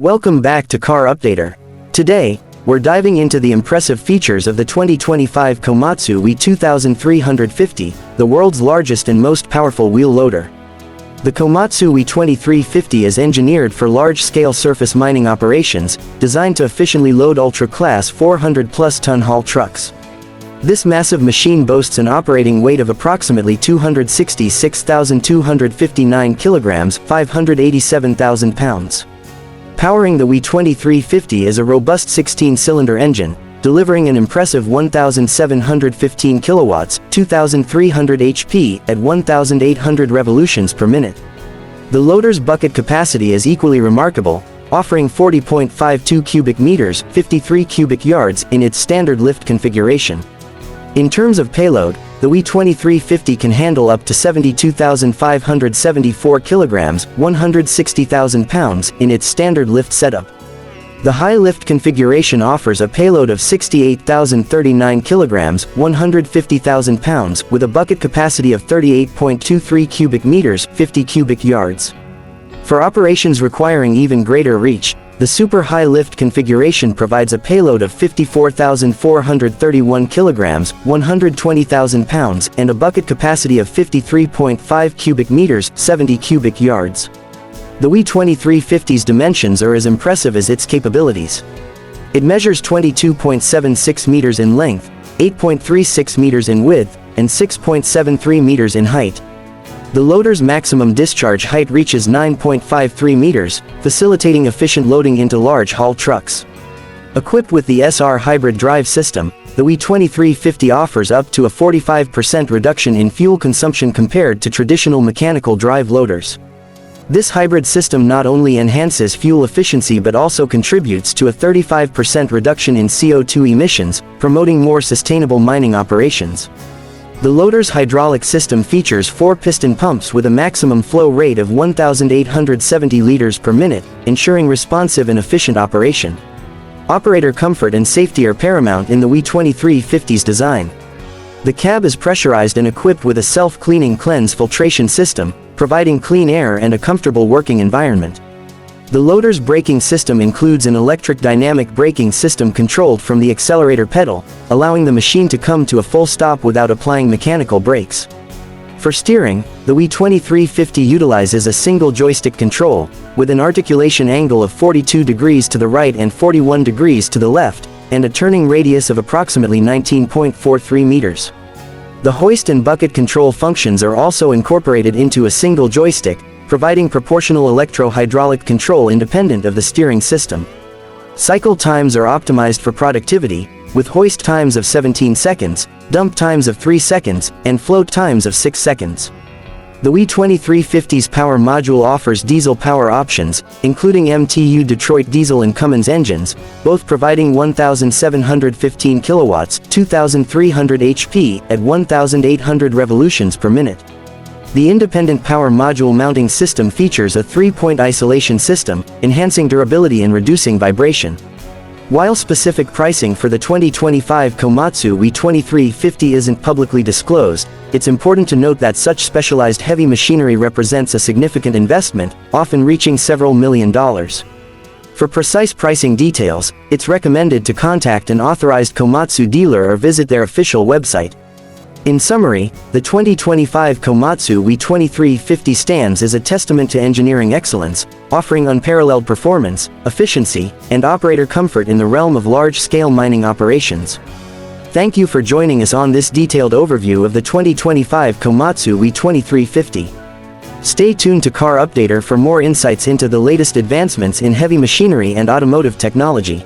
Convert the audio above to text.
Welcome back to Car Updater. Today, we're diving into the impressive features of the 2025 Komatsu WE2350, the world's largest and most powerful wheel loader. The Komatsu WE2350 is engineered for large-scale surface mining operations, designed to efficiently load ultra-class 400-plus ton haul trucks. This massive machine boasts an operating weight of approximately 266,259 kilograms, 587,000 pounds. Powering the WE2350 is a robust 16-cylinder engine, delivering an impressive 1,715 kilowatts, 2,300 HP, at 1,800 revolutions per minute. The loader's bucket capacity is equally remarkable, offering 40.52 cubic meters, 53 cubic yards, in its standard lift configuration. In terms of payload, the WE2350 can handle up to 72,574 kilograms, 160,000 pounds, in its standard lift setup. The high lift configuration offers a payload of 68,039 kilograms, 150,000 pounds, with a bucket capacity of 38.23 cubic meters, 50 cubic yards. For operations requiring even greater reach, the super high lift configuration provides a payload of 54,431 kilograms, 120,000 pounds, and a bucket capacity of 53.5 cubic meters, 70 cubic yards. The WE2350's dimensions are as impressive as its capabilities. It measures 22.76 meters in length, 8.36 meters in width, and 6.73 meters in height. The loader's maximum discharge height reaches 9.53 meters, facilitating efficient loading into large haul trucks. Equipped with the SR hybrid drive system, the WE2350 offers up to a 45% reduction in fuel consumption compared to traditional mechanical drive loaders. This hybrid system not only enhances fuel efficiency but also contributes to a 35% reduction in CO2 emissions, promoting more sustainable mining operations. The loader's hydraulic system features 4 piston pumps with a maximum flow rate of 1,870 liters per minute, ensuring responsive and efficient operation. Operator comfort and safety are paramount in the WE2350's design. The cab is pressurized and equipped with a self-cleaning cleanse filtration system, providing clean air and a comfortable working environment. The loader's braking system includes an electric dynamic braking system controlled from the accelerator pedal, allowing the machine to come to a full stop without applying mechanical brakes. For steering, the WE2350 utilizes a single joystick control, with an articulation angle of 42 degrees to the right and 41 degrees to the left, and a turning radius of approximately 19.43 meters. The hoist and bucket control functions are also incorporated into a single joystick, providing proportional electro-hydraulic control independent of the steering system. Cycle times are optimized for productivity, with hoist times of 17 seconds, dump times of 3 seconds, and float times of 6 seconds. The WE2350's power module offers diesel power options, including MTU Detroit diesel and Cummins engines, both providing 1,715 kilowatts, 2,300 HP, at 1,800 revolutions per minute. The independent power module mounting system features a 3-point isolation system, enhancing durability and reducing vibration. While specific pricing for the 2025 Komatsu WE2350 isn't publicly disclosed, it's important to note that such specialized heavy machinery represents a significant investment, often reaching several $1 million. For precise pricing details, it's recommended to contact an authorized Komatsu dealer or visit their official website. In summary, the 2025 Komatsu WE2350 stands as a testament to engineering excellence, offering unparalleled performance, efficiency, and operator comfort in the realm of large-scale mining operations. Thank you for joining us on this detailed overview of the 2025 Komatsu WE2350. Stay tuned to Car Updater for more insights into the latest advancements in heavy machinery and automotive technology.